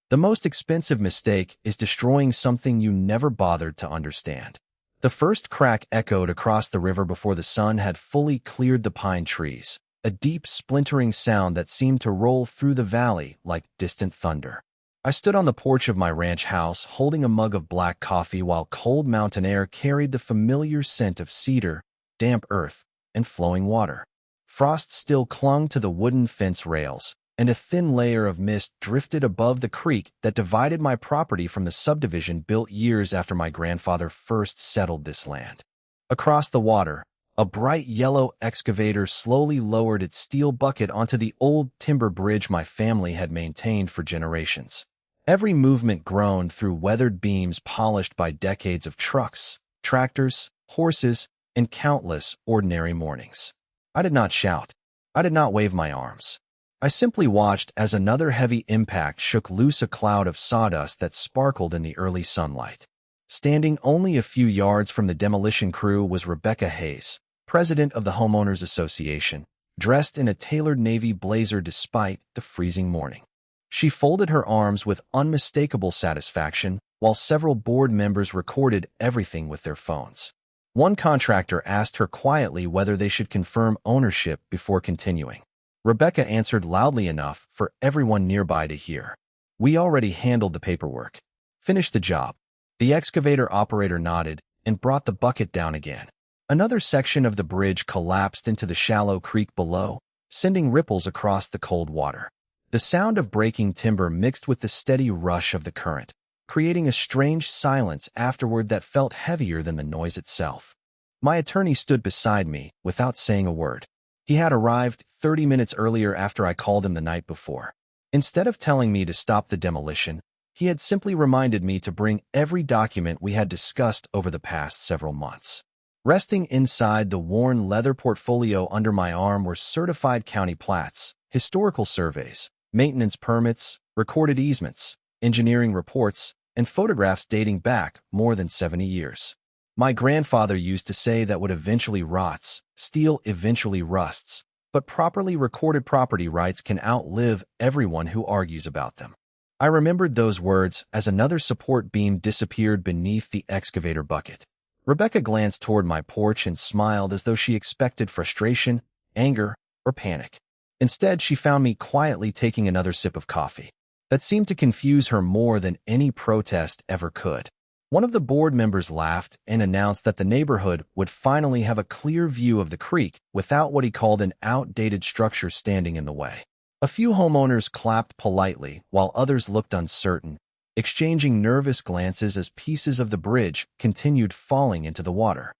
The most expensive mistake is destroying something you never bothered to understand. The first crack echoed across the river before the sun had fully cleared the pine trees, a deep splintering sound that seemed to roll through the valley like distant thunder. I stood on the porch of my ranch house holding a mug of black coffee while cold mountain air carried the familiar scent of cedar, damp earth, and flowing water. Frost still clung to the wooden fence rails, and a thin layer of mist drifted above the creek that divided my property from the subdivision built years after my grandfather first settled this land. Across the water, a bright yellow excavator slowly lowered its steel bucket onto the old timber bridge my family had maintained for generations. Every movement groaned through weathered beams polished by decades of trucks, tractors, horses, and countless ordinary mornings. I did not shout. I did not wave my arms. I simply watched as another heavy impact shook loose a cloud of sawdust that sparkled in the early sunlight. Standing only a few yards from the demolition crew was Rebecca Hayes, president of the Homeowners Association, dressed in a tailored navy blazer despite the freezing morning. She folded her arms with unmistakable satisfaction while several board members recorded everything with their phones. One contractor asked her quietly whether they should confirm ownership before continuing. Rebecca answered loudly enough for everyone nearby to hear. "We already handled the paperwork. Finish the job." The excavator operator nodded and brought the bucket down again. Another section of the bridge collapsed into the shallow creek below, sending ripples across the cold water. The sound of breaking timber mixed with the steady rush of the current, creating a strange silence afterward that felt heavier than the noise itself. My attorney stood beside me without saying a word. He had arrived 30 minutes earlier after I called him the night before. Instead of telling me to stop the demolition, he had simply reminded me to bring every document we had discussed over the past several months. Resting inside the worn leather portfolio under my arm were certified county plats, historical surveys, maintenance permits, recorded easements, engineering reports, and photographs dating back more than 70 years. My grandfather used to say that what eventually rots, steel eventually rusts, but properly recorded property rights can outlive everyone who argues about them. I remembered those words as another support beam disappeared beneath the excavator bucket. Rebecca glanced toward my porch and smiled as though she expected frustration, anger, or panic. Instead, she found me quietly taking another sip of coffee. That seemed to confuse her more than any protest ever could. One of the board members laughed and announced that the neighborhood would finally have a clear view of the creek without what he called an outdated structure standing in the way. A few homeowners clapped politely while others looked uncertain, exchanging nervous glances as pieces of the bridge continued falling into the water.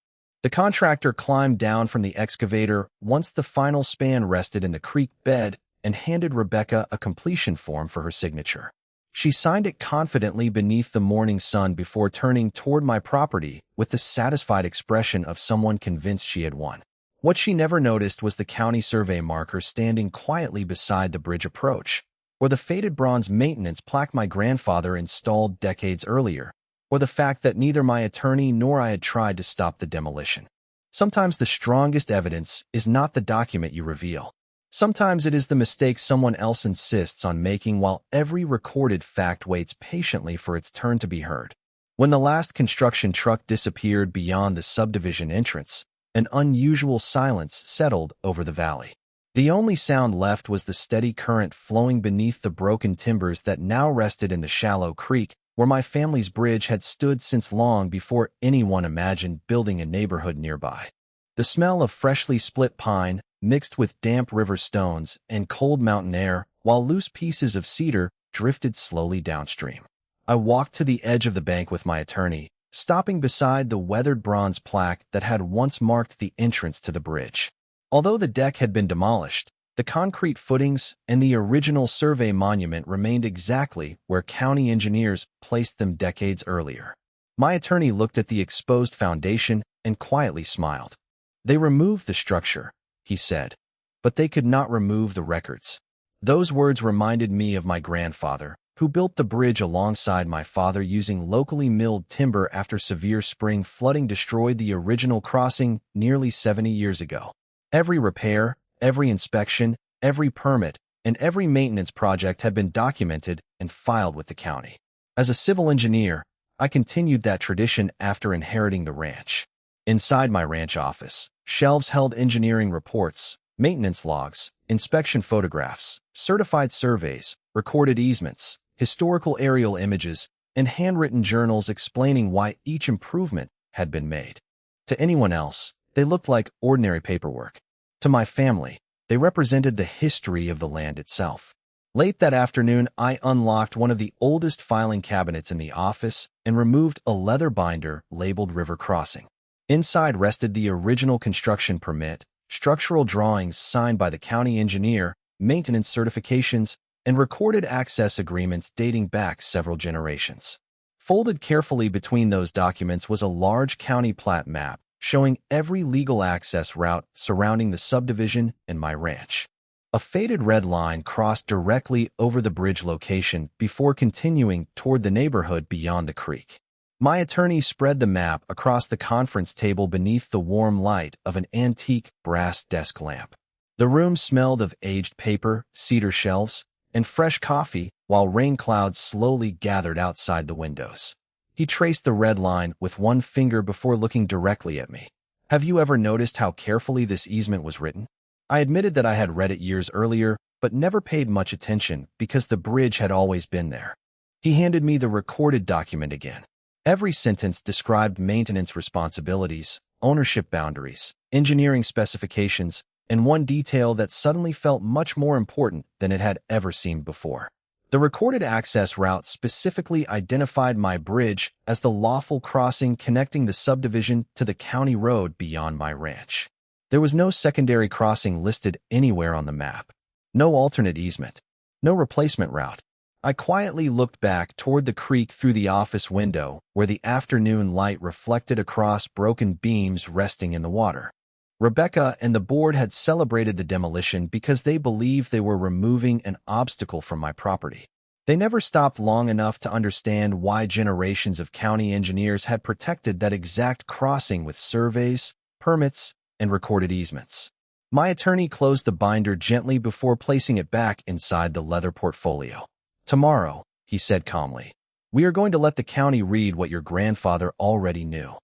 The contractor climbed down from the excavator once the final span rested in the creek bed and handed Rebecca a completion form for her signature. She signed it confidently beneath the morning sun before turning toward my property with the satisfied expression of someone convinced she had won. What she never noticed was the county survey marker standing quietly beside the bridge approach, or the faded bronze maintenance plaque my grandfather installed decades earlier, or the fact that neither my attorney nor I had tried to stop the demolition. Sometimes the strongest evidence is not the document you reveal. Sometimes it is the mistake someone else insists on making while every recorded fact waits patiently for its turn to be heard. When the last construction truck disappeared beyond the subdivision entrance, an unusual silence settled over the valley. The only sound left was the steady current flowing beneath the broken timbers that now rested in the shallow creek where my family's bridge had stood since long before anyone imagined building a neighborhood nearby. The smell of freshly split pine, mixed with damp river stones and cold mountain air, while loose pieces of cedar drifted slowly downstream. I walked to the edge of the bank with my attorney, stopping beside the weathered bronze plaque that had once marked the entrance to the bridge. Although the deck had been demolished, the concrete footings and the original survey monument remained exactly where county engineers placed them decades earlier. My attorney looked at the exposed foundation and quietly smiled. "They removed the structure," he said, "but they could not remove the records." Those words reminded me of my grandfather, who built the bridge alongside my father using locally milled timber after severe spring flooding destroyed the original crossing nearly 70 years ago. Every repair, every inspection, every permit, and every maintenance project had been documented and filed with the county. As a civil engineer, I continued that tradition after inheriting the ranch. Inside my ranch office, shelves held engineering reports, maintenance logs, inspection photographs, certified surveys, recorded easements, historical aerial images, and handwritten journals explaining why each improvement had been made. To anyone else, they looked like ordinary paperwork. To my family, they represented the history of the land itself. Late that afternoon, I unlocked one of the oldest filing cabinets in the office and removed a leather binder labeled River Crossing. Inside rested the original construction permit, structural drawings signed by the county engineer, maintenance certifications, and recorded access agreements dating back several generations. Folded carefully between those documents was a large county plat map showing every legal access route surrounding the subdivision and my ranch. A faded red line crossed directly over the bridge location before continuing toward the neighborhood beyond the creek. My attorney spread the map across the conference table beneath the warm light of an antique brass desk lamp. The room smelled of aged paper, cedar shelves, and fresh coffee, while rain clouds slowly gathered outside the windows. He traced the red line with one finger before looking directly at me. Have you ever noticed how carefully this easement was written? I admitted that I had read it years earlier, but never paid much attention because the bridge had always been there. He handed me the recorded document again. Every sentence described maintenance responsibilities, ownership boundaries, engineering specifications, and one detail that suddenly felt much more important than it had ever seemed before. The recorded access route specifically identified my bridge as the lawful crossing connecting the subdivision to the county road beyond my ranch. There was no secondary crossing listed anywhere on the map. No alternate easement. No replacement route. I quietly looked back toward the creek through the office window where the afternoon light reflected across broken beams resting in the water. Rebecca and the board had celebrated the demolition because they believed they were removing an obstacle from my property. They never stopped long enough to understand why generations of county engineers had protected that exact crossing with surveys, permits, and recorded easements. My attorney closed the binder gently before placing it back inside the leather portfolio. Tomorrow, he said calmly, we are going to let the county read what your grandfather already knew.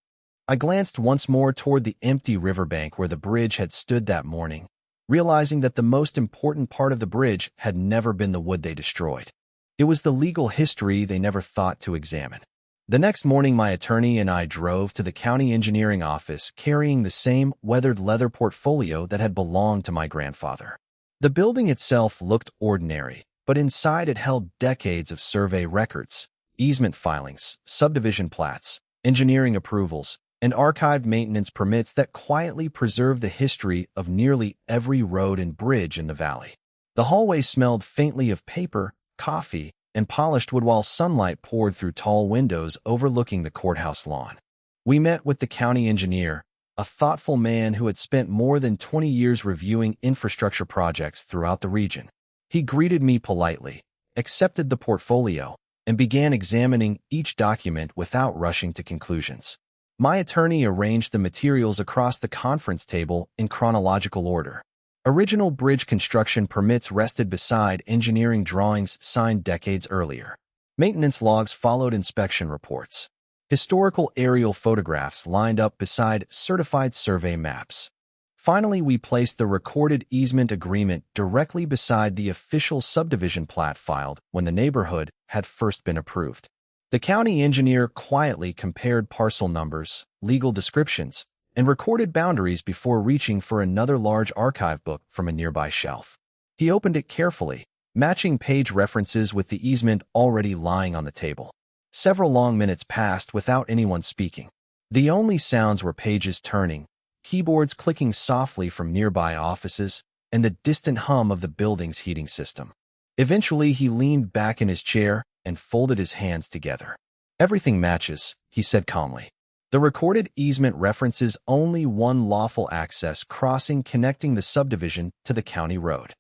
I glanced once more toward the empty riverbank where the bridge had stood that morning, realizing that the most important part of the bridge had never been the wood they destroyed. It was the legal history they never thought to examine. The next morning, my attorney and I drove to the county engineering office carrying the same weathered leather portfolio that had belonged to my grandfather. The building itself looked ordinary, but inside it held decades of survey records, easement filings, subdivision plats, engineering approvals, and archived maintenance permits that quietly preserved the history of nearly every road and bridge in the valley. The hallway smelled faintly of paper, coffee, and polished wood while sunlight poured through tall windows overlooking the courthouse lawn. We met with the county engineer, a thoughtful man who had spent more than 20 years reviewing infrastructure projects throughout the region. He greeted me politely, accepted the portfolio, and began examining each document without rushing to conclusions. My attorney arranged the materials across the conference table in chronological order. Original bridge construction permits rested beside engineering drawings signed decades earlier. Maintenance logs followed inspection reports. Historical aerial photographs lined up beside certified survey maps. Finally, we placed the recorded easement agreement directly beside the official subdivision plat filed when the neighborhood had first been approved. The county engineer quietly compared parcel numbers, legal descriptions, and recorded boundaries before reaching for another large archive book from a nearby shelf. He opened it carefully, matching page references with the easement already lying on the table. Several long minutes passed without anyone speaking. The only sounds were pages turning, keyboards clicking softly from nearby offices, and the distant hum of the building's heating system. Eventually, he leaned back in his chair and folded his hands together. Everything matches, he said calmly. The recorded easement references only one lawful access crossing connecting the subdivision to the county road.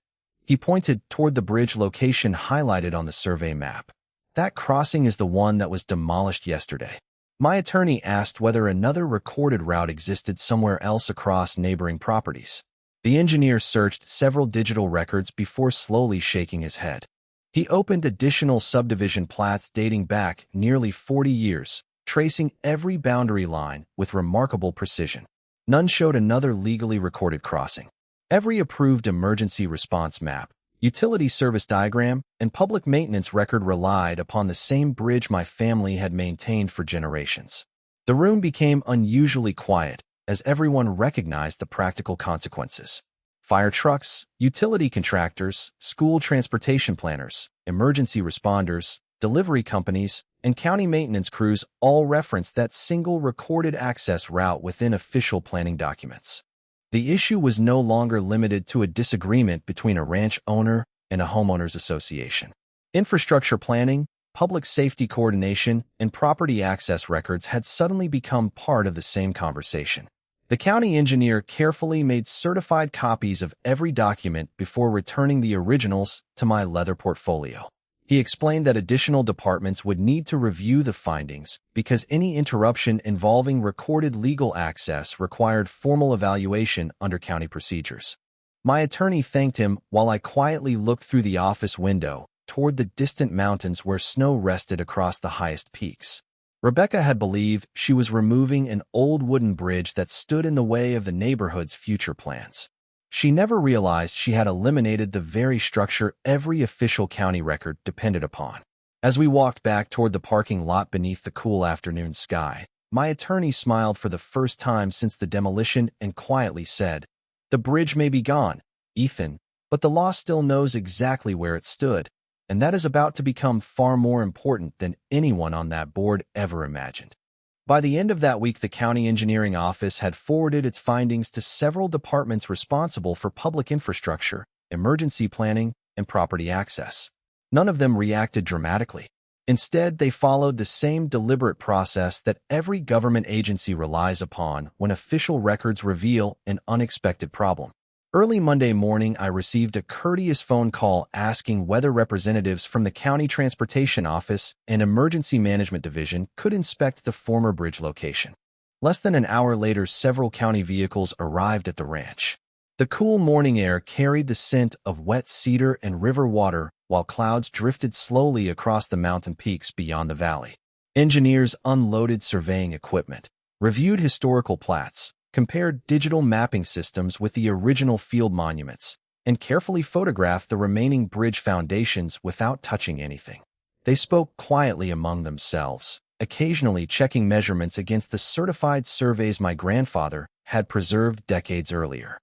He pointed toward the bridge location highlighted on the survey map. That crossing is the one that was demolished yesterday. My attorney asked whether another recorded route existed somewhere else across neighboring properties. The engineer searched several digital records before slowly shaking his head. He opened additional subdivision plats dating back nearly 40 years, tracing every boundary line with remarkable precision. None showed another legally recorded crossing. Every approved emergency response map, utility service diagram, and public maintenance record relied upon the same bridge my family had maintained for generations. The room became unusually quiet as everyone recognized the practical consequences. Fire trucks, utility contractors, school transportation planners, emergency responders, delivery companies, and county maintenance crews all referenced that single recorded access route within official planning documents. The issue was no longer limited to a disagreement between a ranch owner and a homeowners association. Infrastructure planning, public safety coordination, and property access records had suddenly become part of the same conversation. The county engineer carefully made certified copies of every document before returning the originals to my leather portfolio. He explained that additional departments would need to review the findings because any interruption involving recorded legal access required formal evaluation under county procedures. My attorney thanked him while I quietly looked through the office window toward the distant mountains where snow rested across the highest peaks. Rebecca had believed she was removing an old wooden bridge that stood in the way of the neighborhood's future plans. She never realized she had eliminated the very structure every official county record depended upon. As we walked back toward the parking lot beneath the cool afternoon sky, my attorney smiled for the first time since the demolition and quietly said, "The bridge may be gone, Ethan, but the law still knows exactly where it stood. And that is about to become far more important than anyone on that board ever imagined." By the end of that week, the county engineering office had forwarded its findings to several departments responsible for public infrastructure, emergency planning, and property access. None of them reacted dramatically. Instead, they followed the same deliberate process that every government agency relies upon when official records reveal an unexpected problem. Early Monday morning, I received a courteous phone call asking whether representatives from the County Transportation Office and Emergency Management Division could inspect the former bridge location. Less than an hour later, several county vehicles arrived at the ranch. The cool morning air carried the scent of wet cedar and river water while clouds drifted slowly across the mountain peaks beyond the valley. Engineers unloaded surveying equipment, reviewed historical plats, compared digital mapping systems with the original field monuments, and carefully photographed the remaining bridge foundations without touching anything. They spoke quietly among themselves, occasionally checking measurements against the certified surveys my grandfather had preserved decades earlier.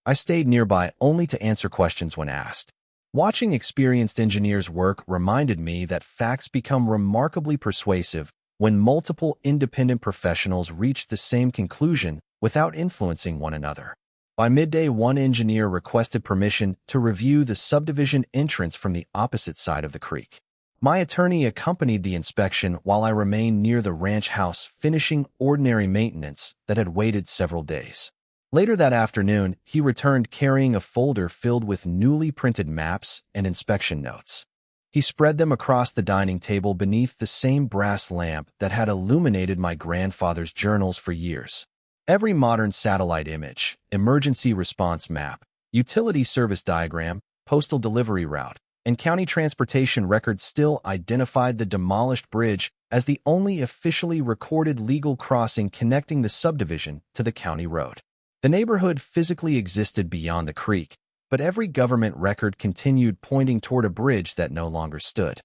I stayed nearby only to answer questions when asked. Watching experienced engineers work reminded me that facts become remarkably persuasive when multiple independent professionals reach the same conclusion without influencing one another. By midday, one engineer requested permission to review the subdivision entrance from the opposite side of the creek. My attorney accompanied the inspection while I remained near the ranch house finishing ordinary maintenance that had waited several days. Later that afternoon, he returned carrying a folder filled with newly printed maps and inspection notes. He spread them across the dining table beneath the same brass lamp that had illuminated my grandfather's journals for years. Every modern satellite image, emergency response map, utility service diagram, postal delivery route, and county transportation records still identified the demolished bridge as the only officially recorded legal crossing connecting the subdivision to the county road. The neighborhood physically existed beyond the creek, but every government record continued pointing toward a bridge that no longer stood.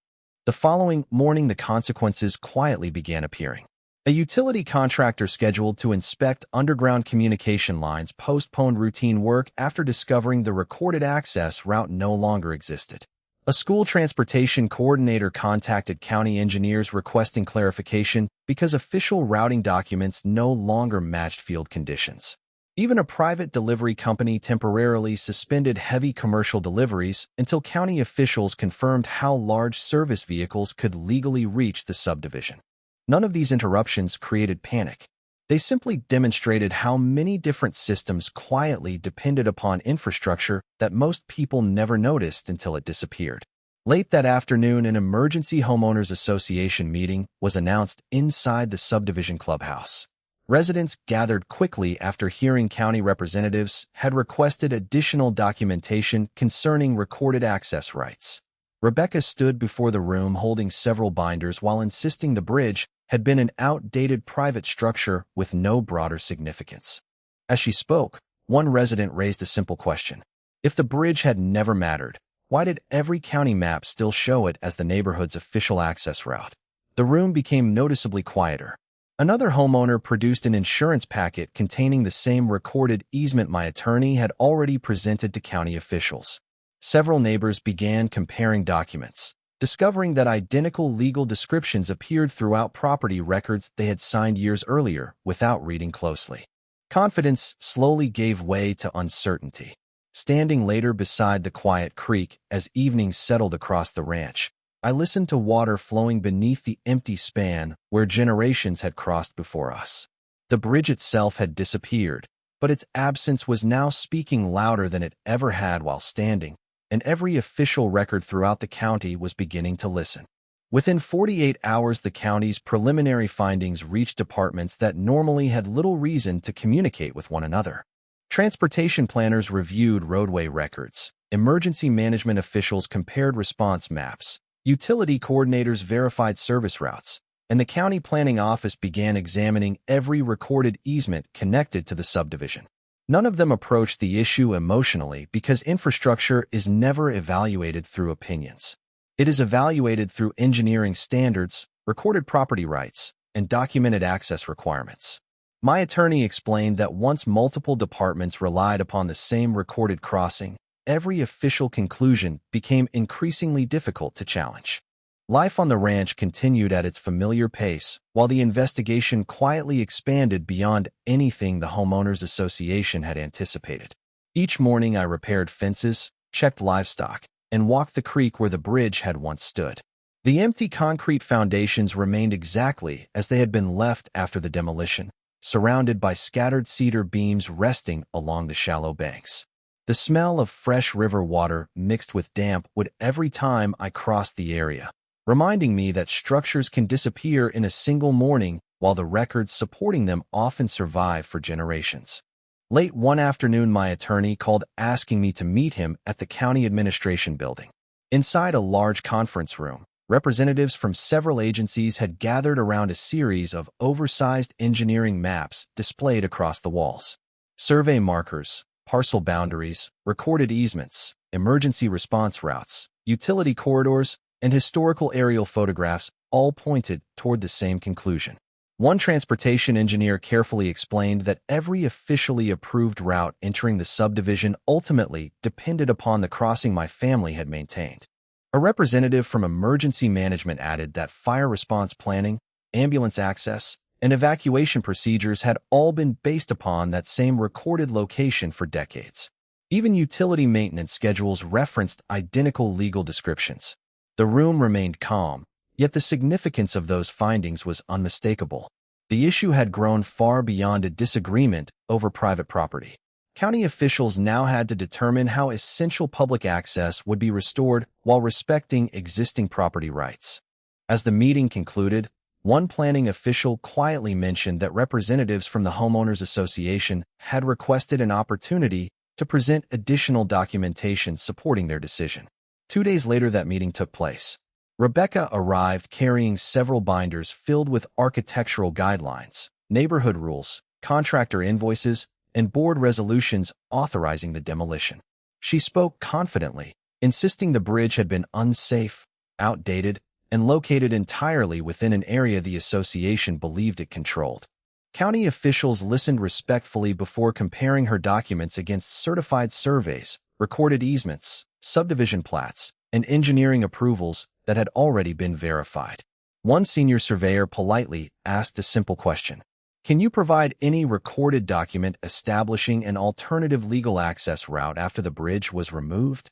The following morning, the consequences quietly began appearing. A utility contractor scheduled to inspect underground communication lines postponed routine work after discovering the recorded access route no longer existed. A school transportation coordinator contacted county engineers requesting clarification because official routing documents no longer matched field conditions. Even a private delivery company temporarily suspended heavy commercial deliveries until county officials confirmed how large service vehicles could legally reach the subdivision. None of these interruptions created panic. They simply demonstrated how many different systems quietly depended upon infrastructure that most people never noticed until it disappeared. Late that afternoon, an emergency homeowners association meeting was announced inside the subdivision clubhouse. Residents gathered quickly after hearing county representatives had requested additional documentation concerning recorded access rights. Rebecca stood before the room holding several binders while insisting the bridge had been an outdated private structure with no broader significance. As she spoke, one resident raised a simple question. If the bridge had never mattered, why did every county map still show it as the neighborhood's official access route? The room became noticeably quieter. Another homeowner produced an insurance packet containing the same recorded easement my attorney had already presented to county officials. Several neighbors began comparing documents, discovering that identical legal descriptions appeared throughout property records they had signed years earlier without reading closely. Confidence slowly gave way to uncertainty. Standing later beside the quiet creek as evening settled across the ranch, I listened to water flowing beneath the empty span where generations had crossed before us. The bridge itself had disappeared, but its absence was now speaking louder than it ever had while standing, and every official record throughout the county was beginning to listen. Within 48 hours, the county's preliminary findings reached departments that normally had little reason to communicate with one another. Transportation planners reviewed roadway records, emergency management officials compared response maps, utility coordinators verified service routes, and the county planning office began examining every recorded easement connected to the subdivision. None of them approached the issue emotionally because infrastructure is never evaluated through opinions. It is evaluated through engineering standards, recorded property rights, and documented access requirements. My attorney explained that once multiple departments relied upon the same recorded crossing, every official conclusion became increasingly difficult to challenge. Life on the ranch continued at its familiar pace, while the investigation quietly expanded beyond anything the homeowners association had anticipated. Each morning I repaired fences, checked livestock, and walked the creek where the bridge had once stood. The empty concrete foundations remained exactly as they had been left after the demolition, surrounded by scattered cedar beams resting along the shallow banks. The smell of fresh river water mixed with damp wood every time I crossed the area, reminding me that structures can disappear in a single morning while the records supporting them often survive for generations. Late one afternoon, my attorney called asking me to meet him at the county administration building. Inside a large conference room, representatives from several agencies had gathered around a series of oversized engineering maps displayed across the walls. Survey markers, parcel boundaries, recorded easements, emergency response routes, utility corridors, and historical aerial photographs all pointed toward the same conclusion. One transportation engineer carefully explained that every officially approved route entering the subdivision ultimately depended upon the crossing my family had maintained. A representative from emergency management added that fire response planning, ambulance access, and evacuation procedures had all been based upon that same recorded location for decades. Even utility maintenance schedules referenced identical legal descriptions. The room remained calm, yet the significance of those findings was unmistakable. The issue had grown far beyond a disagreement over private property. County officials now had to determine how essential public access would be restored while respecting existing property rights. As the meeting concluded, one planning official quietly mentioned that representatives from the homeowners association had requested an opportunity to present additional documentation supporting their decision. 2 days later, that meeting took place. Rebecca arrived carrying several binders filled with architectural guidelines, neighborhood rules, contractor invoices, and board resolutions authorizing the demolition. She spoke confidently, insisting the bridge had been unsafe, outdated, and located entirely within an area the association believed it controlled. County officials listened respectfully before comparing her documents against certified surveys, recorded easements, subdivision plats, and engineering approvals that had already been verified. One senior surveyor politely asked a simple question. Can you provide any recorded document establishing an alternative legal access route after the bridge was removed?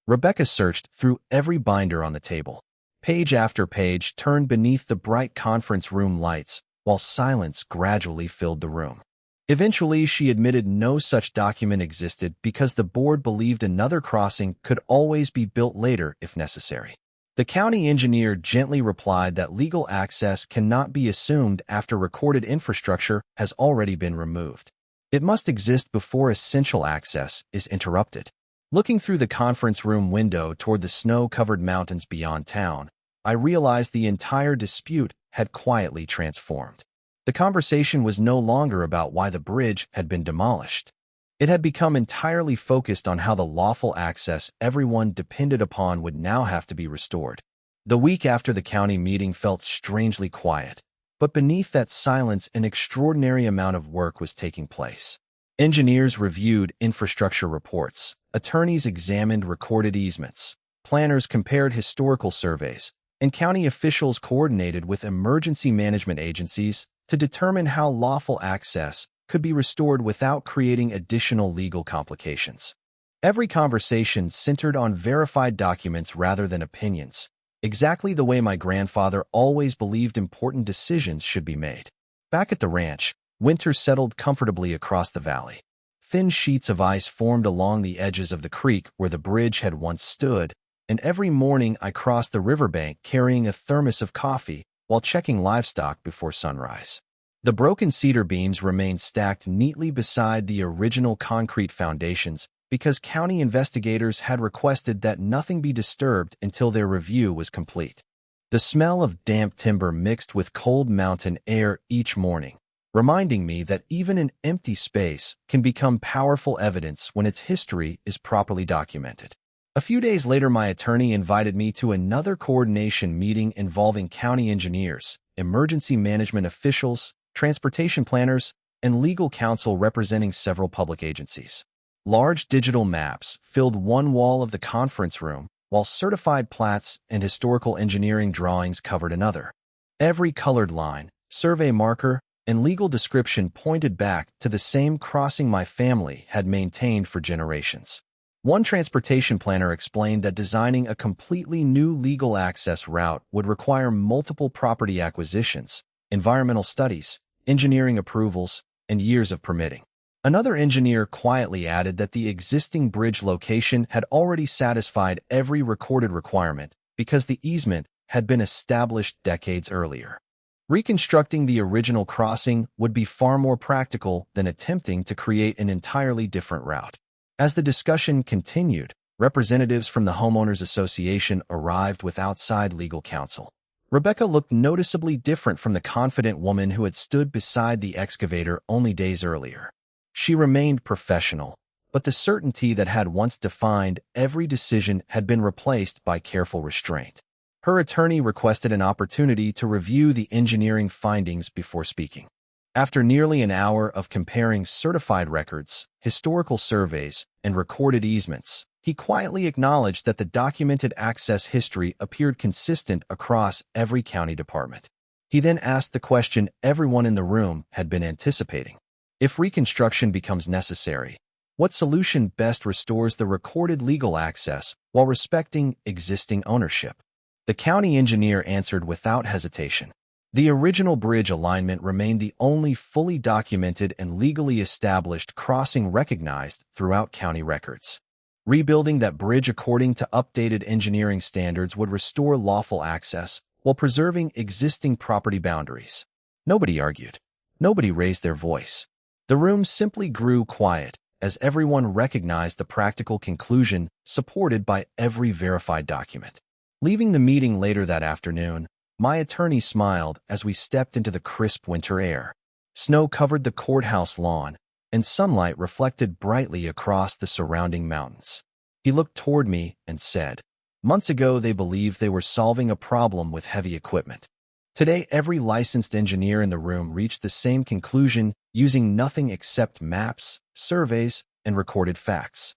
Rebecca searched through every binder on the table. Page after page turned beneath the bright conference room lights, while silence gradually filled the room. Eventually, she admitted no such document existed because the board believed another crossing could always be built later if necessary. The county engineer gently replied that legal access cannot be assumed after recorded infrastructure has already been removed. It must exist before essential access is interrupted. Looking through the conference room window toward the snow-covered mountains beyond town, I realized the entire dispute had quietly transformed. The conversation was no longer about why the bridge had been demolished. It had become entirely focused on how the lawful access everyone depended upon would now have to be restored. The week after the county meeting felt strangely quiet, but beneath that silence an extraordinary amount of work was taking place. Engineers reviewed infrastructure reports, attorneys examined recorded easements, planners compared historical surveys, and county officials coordinated with emergency management agencies to determine how lawful access could be restored without creating additional legal complications. Every conversation centered on verified documents rather than opinions, exactly the way my grandfather always believed important decisions should be made. Back at the ranch, winter settled comfortably across the valley. Thin sheets of ice formed along the edges of the creek where the bridge had once stood, and every morning I crossed the riverbank carrying a thermos of coffee while checking livestock before sunrise. The broken cedar beams remained stacked neatly beside the original concrete foundations because county investigators had requested that nothing be disturbed until their review was complete. The smell of damp timber mixed with cold mountain air each morning, reminding me that even an empty space can become powerful evidence when its history is properly documented. A few days later, my attorney invited me to another coordination meeting involving county engineers, emergency management officials, transportation planners, and legal counsel representing several public agencies. Large digital maps filled one wall of the conference room, while certified plats and historical engineering drawings covered another. Every colored line, survey marker, and legal description pointed back to the same crossing my family had maintained for generations. One transportation planner explained that designing a completely new legal access route would require multiple property acquisitions, environmental studies, engineering approvals, and years of permitting. Another engineer quietly added that the existing bridge location had already satisfied every recorded requirement because the easement had been established decades earlier. Reconstructing the original crossing would be far more practical than attempting to create an entirely different route. As the discussion continued, representatives from the Homeowners Association arrived with outside legal counsel. Rebecca looked noticeably different from the confident woman who had stood beside the excavator only days earlier. She remained professional, but the certainty that had once defined every decision had been replaced by careful restraint. Her attorney requested an opportunity to review the engineering findings before speaking. After nearly an hour of comparing certified records, historical surveys, and recorded easements, he quietly acknowledged that the documented access history appeared consistent across every county department. He then asked the question everyone in the room had been anticipating. If reconstruction becomes necessary, what solution best restores the recorded legal access while respecting existing ownership? The county engineer answered without hesitation. The original bridge alignment remained the only fully documented and legally established crossing recognized throughout county records. Rebuilding that bridge according to updated engineering standards would restore lawful access while preserving existing property boundaries. Nobody argued. Nobody raised their voice. The room simply grew quiet as everyone recognized the practical conclusion supported by every verified document. Leaving the meeting later that afternoon, my attorney smiled as we stepped into the crisp winter air. Snow covered the courthouse lawn, and sunlight reflected brightly across the surrounding mountains. He looked toward me and said, "Months ago they believed they were solving a problem with heavy equipment. Today every licensed engineer in the room reached the same conclusion using nothing except maps, surveys, and recorded facts."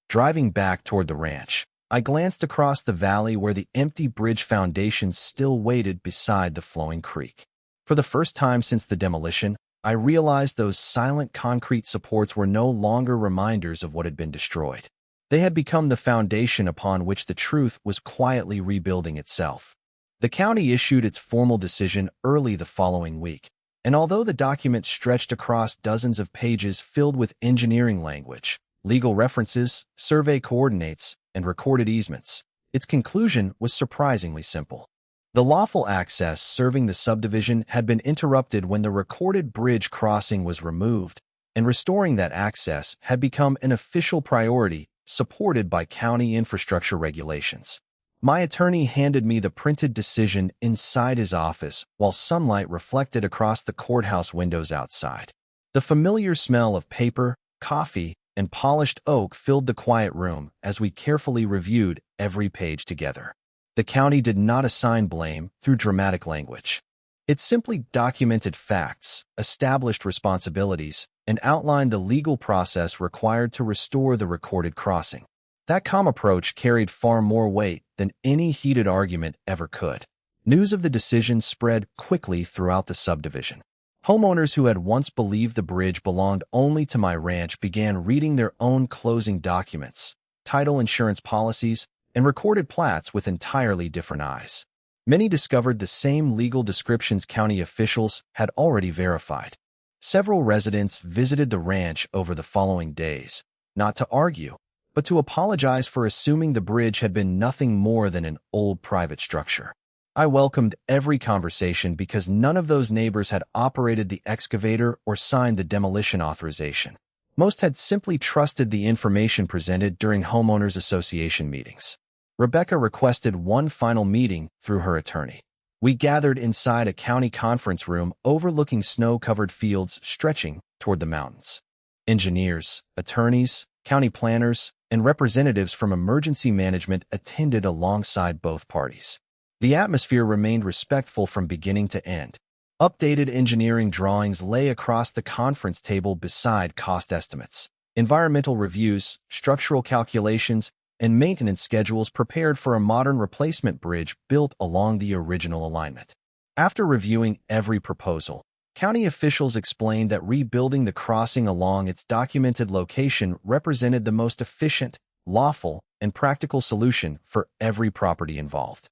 Driving back toward the ranch, I glanced across the valley where the empty bridge foundations still waited beside the flowing creek. For the first time since the demolition, I realized those silent concrete supports were no longer reminders of what had been destroyed. They had become the foundation upon which the truth was quietly rebuilding itself. The county issued its formal decision early the following week, and although the document stretched across dozens of pages filled with engineering language, legal references, survey coordinates, and recorded easements, its conclusion was surprisingly simple. The lawful access serving the subdivision had been interrupted when the recorded bridge crossing was removed, and restoring that access had become an official priority supported by county infrastructure regulations. My attorney handed me the printed decision inside his office while sunlight reflected across the courthouse windows outside. The familiar smell of paper, coffee, and polished oak filled the quiet room as we carefully reviewed every page together. The county did not assign blame through dramatic language. It simply documented facts, established responsibilities, and outlined the legal process required to restore the recorded crossing. That calm approach carried far more weight than any heated argument ever could. News of the decision spread quickly throughout the subdivision. Homeowners who had once believed the bridge belonged only to my ranch began reading their own closing documents, title insurance policies, and recorded plats with entirely different eyes. Many discovered the same legal descriptions county officials had already verified. Several residents visited the ranch over the following days, not to argue, but to apologize for assuming the bridge had been nothing more than an old private structure. I welcomed every conversation because none of those neighbors had operated the excavator or signed the demolition authorization. Most had simply trusted the information presented during homeowners association meetings. Rebecca requested one final meeting through her attorney. We gathered inside a county conference room overlooking snow-covered fields stretching toward the mountains. Engineers, attorneys, county planners, and representatives from emergency management attended alongside both parties. The atmosphere remained respectful from beginning to end. Updated engineering drawings lay across the conference table beside cost estimates, environmental reviews, structural calculations, and maintenance schedules prepared for a modern replacement bridge built along the original alignment. After reviewing every proposal, county officials explained that rebuilding the crossing along its documented location represented the most efficient, lawful, and practical solution for every property involved.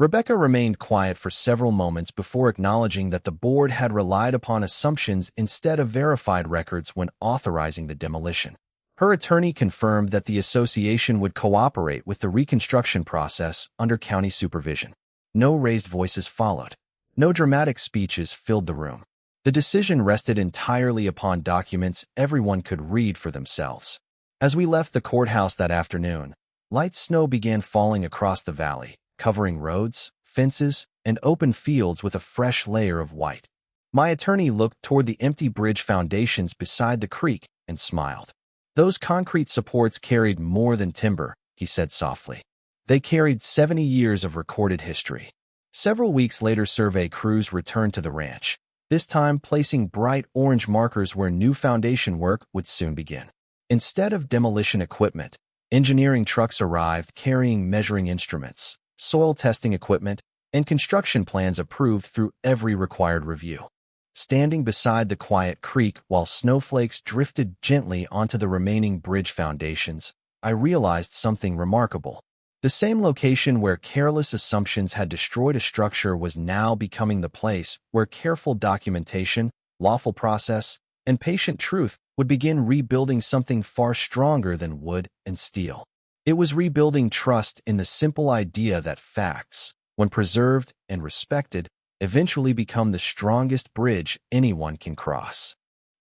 Rebecca remained quiet for several moments before acknowledging that the board had relied upon assumptions instead of verified records when authorizing the demolition. Her attorney confirmed that the association would cooperate with the reconstruction process under county supervision. No raised voices followed. No dramatic speeches filled the room. The decision rested entirely upon documents everyone could read for themselves. As we left the courthouse that afternoon, light snow began falling across the valley, covering roads, fences, and open fields with a fresh layer of white. My attorney looked toward the empty bridge foundations beside the creek and smiled. "Those concrete supports carried more than timber," he said softly. "They carried 70 years of recorded history." Several weeks later, survey crews returned to the ranch, this time placing bright orange markers where new foundation work would soon begin. Instead of demolition equipment, engineering trucks arrived carrying measuring instruments, soil testing equipment, and construction plans approved through every required review. Standing beside the quiet creek while snowflakes drifted gently onto the remaining bridge foundations, I realized something remarkable. The same location where careless assumptions had destroyed a structure was now becoming the place where careful documentation, lawful process, and patient truth would begin rebuilding something far stronger than wood and steel. It was rebuilding trust in the simple idea that facts, when preserved and respected, eventually become the strongest bridge anyone can cross.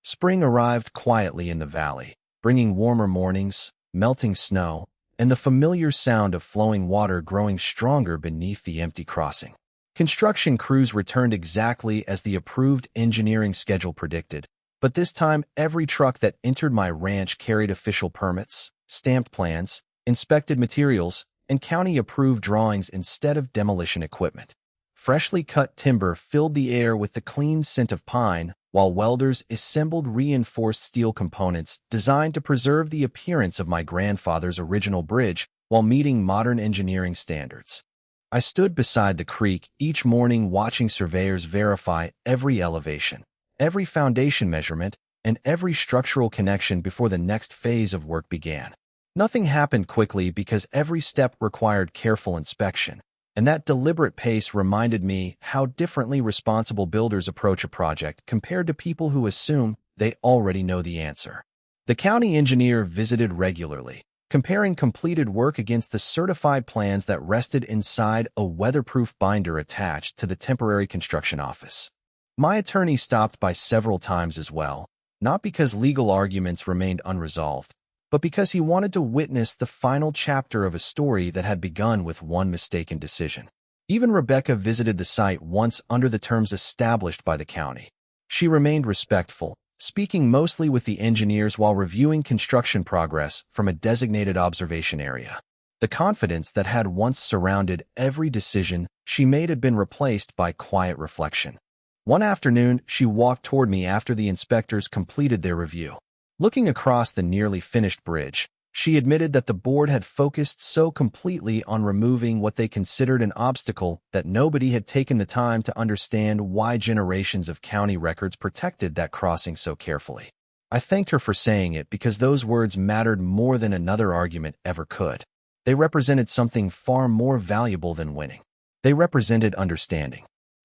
Spring arrived quietly in the valley, bringing warmer mornings, melting snow, and the familiar sound of flowing water growing stronger beneath the empty crossing. Construction crews returned exactly as the approved engineering schedule predicted, but this time every truck that entered my ranch carried official permits, stamped plans, inspected materials, and county-approved drawings instead of demolition equipment. Freshly cut timber filled the air with the clean scent of pine, while welders assembled reinforced steel components designed to preserve the appearance of my grandfather's original bridge while meeting modern engineering standards. I stood beside the creek each morning watching surveyors verify every elevation, every foundation measurement, and every structural connection before the next phase of work began. Nothing happened quickly because every step required careful inspection, and that deliberate pace reminded me how differently responsible builders approach a project compared to people who assume they already know the answer. The county engineer visited regularly, comparing completed work against the certified plans that rested inside a weatherproof binder attached to the temporary construction office. My attorney stopped by several times as well, not because legal arguments remained unresolved, but because he wanted to witness the final chapter of a story that had begun with one mistaken decision. Even Rebecca visited the site once under the terms established by the county. She remained respectful, speaking mostly with the engineers while reviewing construction progress from a designated observation area. The confidence that had once surrounded every decision she made had been replaced by quiet reflection. One afternoon, she walked toward me after the inspectors completed their review. Looking across the nearly finished bridge, she admitted that the board had focused so completely on removing what they considered an obstacle that nobody had taken the time to understand why generations of county records protected that crossing so carefully. I thanked her for saying it because those words mattered more than another argument ever could. They represented something far more valuable than winning. They represented understanding.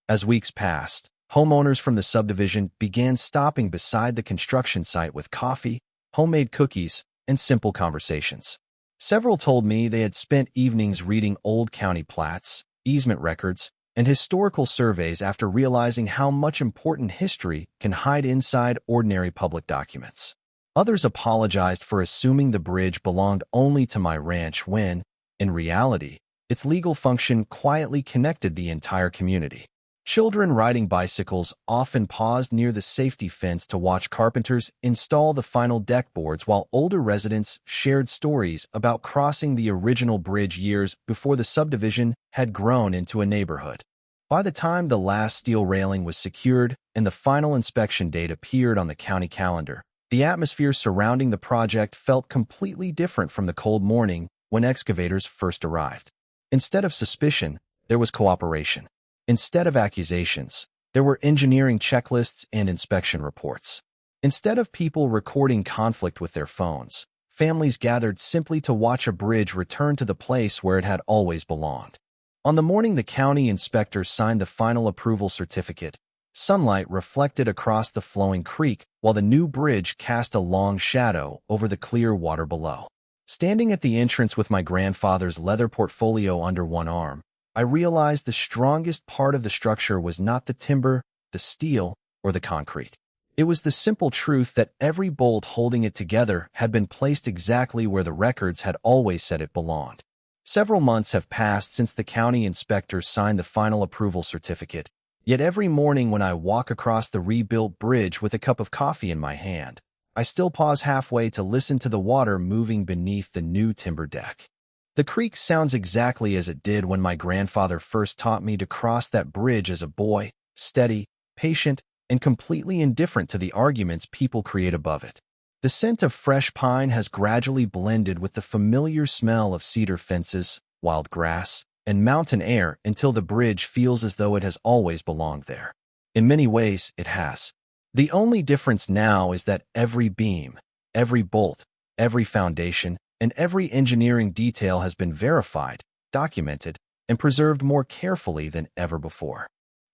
As weeks passed, homeowners from the subdivision began stopping beside the construction site with coffee, homemade cookies, and simple conversations. Several told me they had spent evenings reading old county plats, easement records, and historical surveys after realizing how much important history can hide inside ordinary public documents. Others apologized for assuming the bridge belonged only to my ranch when, in reality, its legal function quietly connected the entire community. Children riding bicycles often paused near the safety fence to watch carpenters install the final deck boards, while older residents shared stories about crossing the original bridge years before the subdivision had grown into a neighborhood. By the time the last steel railing was secured and the final inspection date appeared on the county calendar, the atmosphere surrounding the project felt completely different from the cold morning when excavators first arrived. Instead of suspicion, there was cooperation. Instead of accusations, there were engineering checklists and inspection reports. Instead of people recording conflict with their phones, families gathered simply to watch a bridge return to the place where it had always belonged. On the morning the county inspector signed the final approval certificate, sunlight reflected across the flowing creek while the new bridge cast a long shadow over the clear water below. Standing at the entrance with my grandfather's leather portfolio under one arm, I realized the strongest part of the structure was not the timber, the steel, or the concrete. It was the simple truth that every bolt holding it together had been placed exactly where the records had always said it belonged. Several months have passed since the county inspector signed the final approval certificate, yet every morning when I walk across the rebuilt bridge with a cup of coffee in my hand, I still pause halfway to listen to the water moving beneath the new timber deck. The creek sounds exactly as it did when my grandfather first taught me to cross that bridge as a boy, steady, patient, and completely indifferent to the arguments people create above it. The scent of fresh pine has gradually blended with the familiar smell of cedar fences, wild grass, and mountain air until the bridge feels as though it has always belonged there. In many ways, it has. The only difference now is that every beam, every bolt, every foundation, and every engineering detail has been verified, documented, and preserved more carefully than ever before.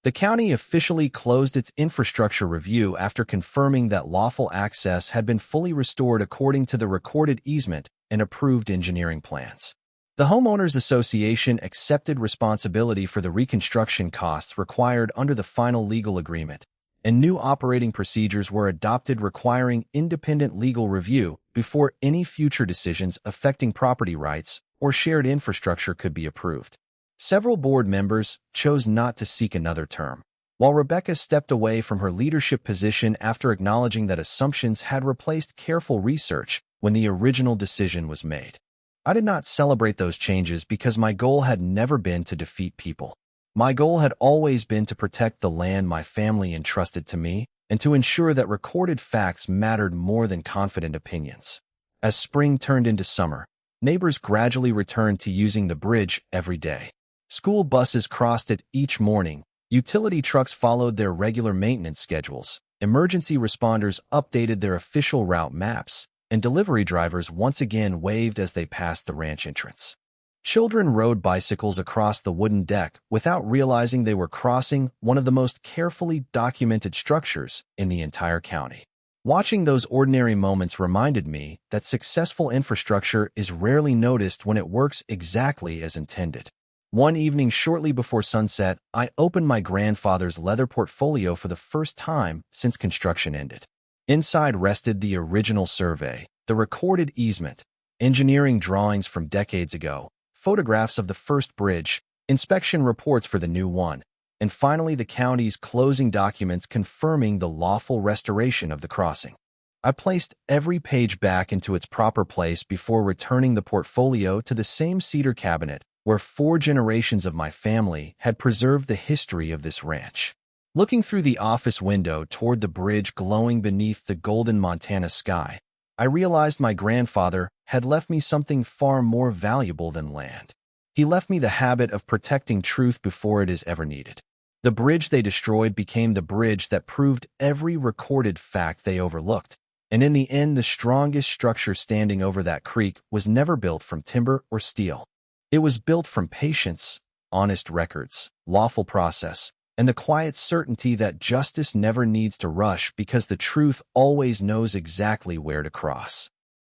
The county officially closed its infrastructure review after confirming that lawful access had been fully restored according to the recorded easement and approved engineering plans. The Homeowners Association accepted responsibility for the reconstruction costs required under the final legal agreement, and new operating procedures were adopted requiring independent legal review before any future decisions affecting property rights or shared infrastructure could be approved. Several board members chose not to seek another term, while Rebecca stepped away from her leadership position after acknowledging that assumptions had replaced careful research when the original decision was made. I did not celebrate those changes because my goal had never been to defeat people. My goal had always been to protect the land my family entrusted to me and to ensure that recorded facts mattered more than confident opinions. As spring turned into summer, neighbors gradually returned to using the bridge every day. School buses crossed it each morning, utility trucks followed their regular maintenance schedules, emergency responders updated their official route maps, and delivery drivers once again waved as they passed the ranch entrance. Children rode bicycles across the wooden deck without realizing they were crossing one of the most carefully documented structures in the entire county. Watching those ordinary moments reminded me that successful infrastructure is rarely noticed when it works exactly as intended. One evening shortly before sunset, I opened my grandfather's leather portfolio for the first time since construction ended. Inside rested the original survey, the recorded easement, engineering drawings from decades ago, photographs of the first bridge, inspection reports for the new one, and finally the county's closing documents confirming the lawful restoration of the crossing. I placed every page back into its proper place before returning the portfolio to the same cedar cabinet where 4 generations of my family had preserved the history of this ranch. Looking through the office window toward the bridge glowing beneath the golden Montana sky, I realized my grandfather had left me something far more valuable than land. He left me the habit of protecting truth before it is ever needed. The bridge they destroyed became the bridge that proved every recorded fact they overlooked, and in the end the strongest structure standing over that creek was never built from timber or steel. It was built from patience, honest records, lawful process, and the quiet certainty that justice never needs to rush because the truth always knows exactly where to cross.